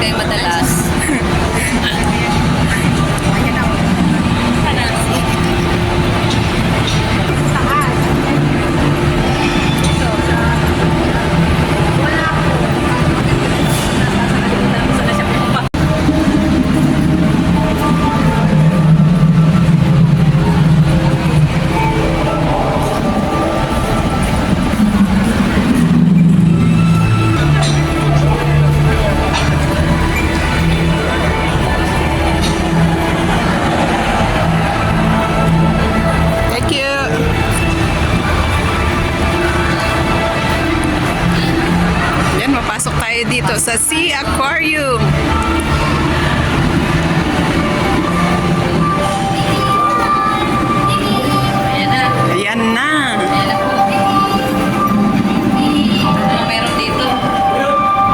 kayo madalas? Dito sa Sea Aquarium. Ayan na. Ano meron dito?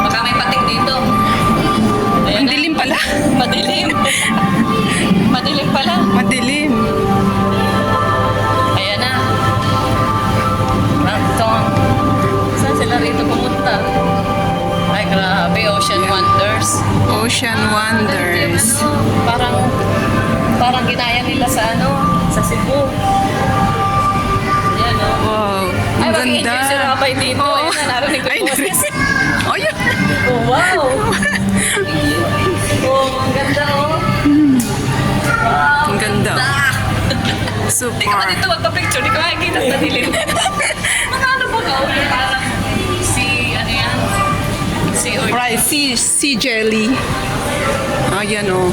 Baka may pating dito. Ang dilim pala. Madilim. Madilim pala. Madilim. Ayan na. Plankton. Saan sila rito pumunta? Ay, grabe. Ocean Wonders. Ocean Wonders. Parang ginaya nila sa sa Cebu. Ayan, oh. Wow. Ay, Ang mag-enjoy ganda. si Rabay dito. Oo. Ayan, narinig ko Ay, yung boses. Oh, yun. Oh, wow. Oh, ang ganda, oh. Wow. Ang ganda. Di ka Super. ba dito magpa-picture? Di ka makikita sa dilim. Mga ano ba ka? Parang ano yan? Right, sea jelly. Ayan o.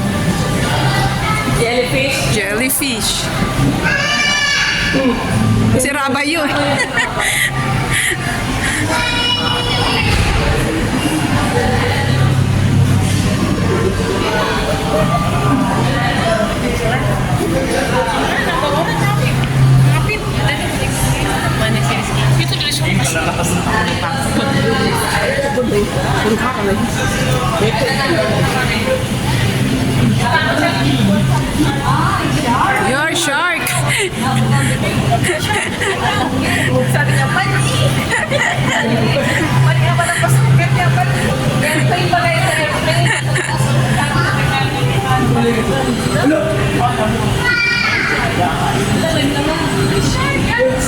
Jellyfish. Jellyfish. Si Rabay yun. Your shark. Sabi niya, mali! Mali nga pala pasukat niya, mali! Airplane pala yung airplane. Lalim naman. Shark, yes!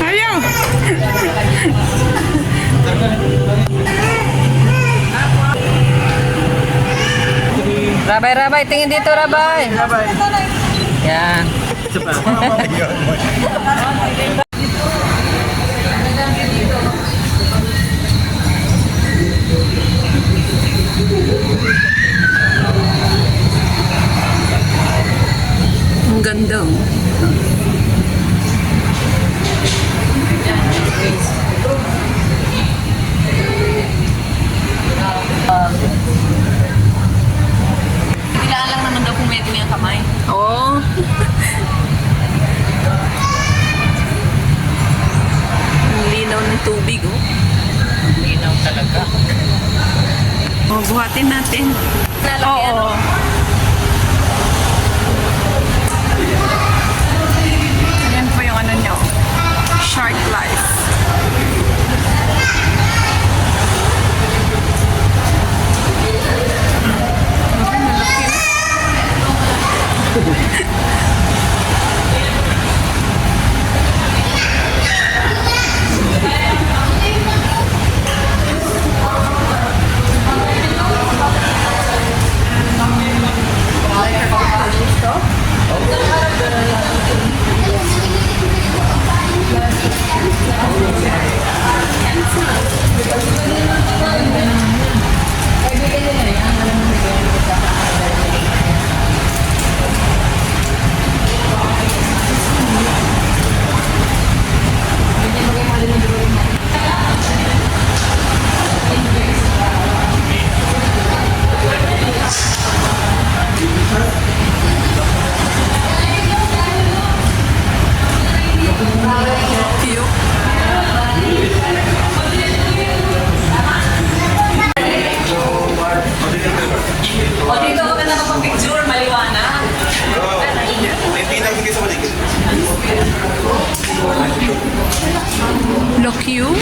Ayaw. Rabay, tingin dito, Rabay. Yan. Ang ganda. Bilaan lang naman daw kung may ang kamay. Oo. Ang linaw ng tubig, oh. Linaw talaga. Oh, buhatin natin. Nalaki, ano? Yan po yung ano nyo. Shark life. Okay, malaki. Gusto? aquarium.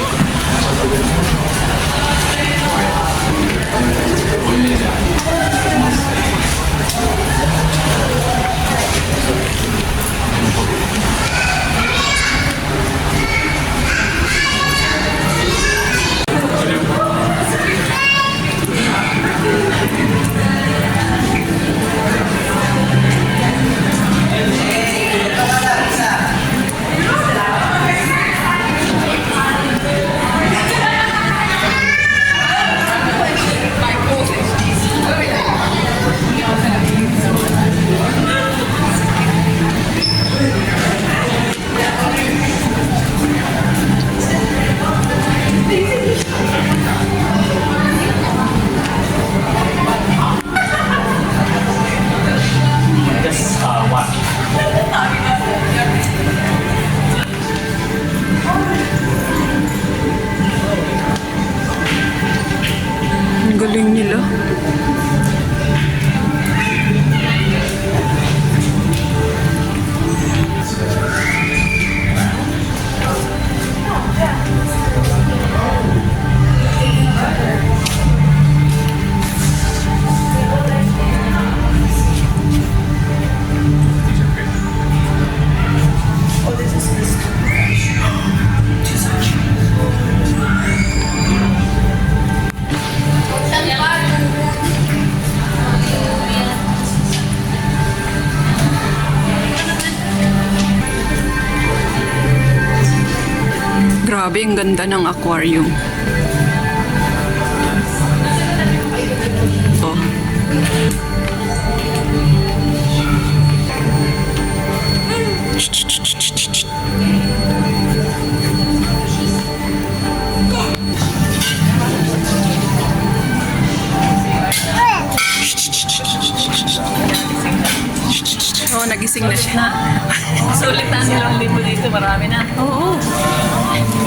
Ang galing nila. Grabe, ang ganda ng aquarium. Oh. Oh, nagising na siya. Sulitan nilang libo dito, marami na. Oo.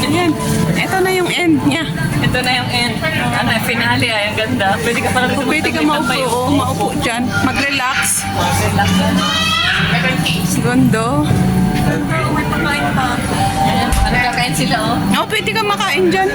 Ayan. Ito na yung end niya. Ito na yung end. Ano, finale ay, ang ganda. Pwede ka pala Pwede ka maupo, oo, maupo dyan. Mag-relax. Relax ka. Gondo. May pagkain pa. Ano kakain sila, oh? Oh, pwede ka makain dyan.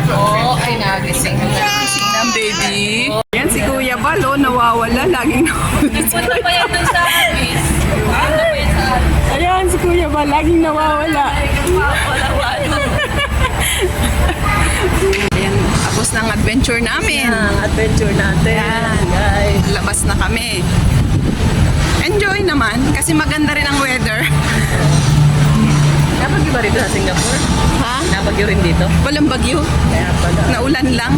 Oo, ay nagising. Nagising na, baby. Yan si Kuya Balo, nawawala. Laging nawawala. Punta pa yan dun sa office. Punta pa yan sa office. Ayan, si Kuya Balo, laging nawawala. Wala. Ayan, tapos ng adventure namin. Ang adventure natin. Guys. Labas na kami. Enjoy naman, kasi maganda rin ang weather. Napagyo ba rito sa Singapore? Ha? Napagyo rin dito? Walang bagyo. Kaya pala. Naulan lang.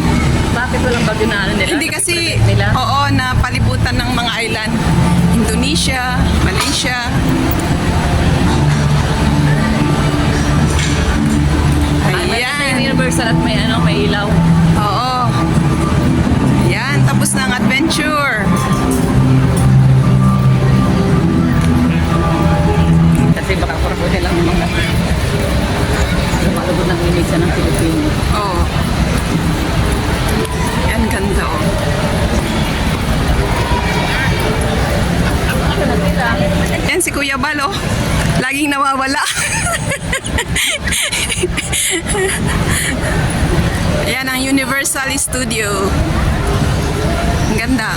Bakit walang bagyo na ano nila? Hindi kasi, nila? oo, na palibutan ng mga island. Indonesia, Malaysia. May Ayan. Universal at may ano, may ilaw. Oo. Ayan, tapos na ang adventure. Kasi baka kurapin lang mga lumalubog ng imig sa ng Pilipino. Oo. Ayan, ganda oh. Yan si Kuya Balo. Laging nawawala. Ayan ang Universal Studio. Ang ganda.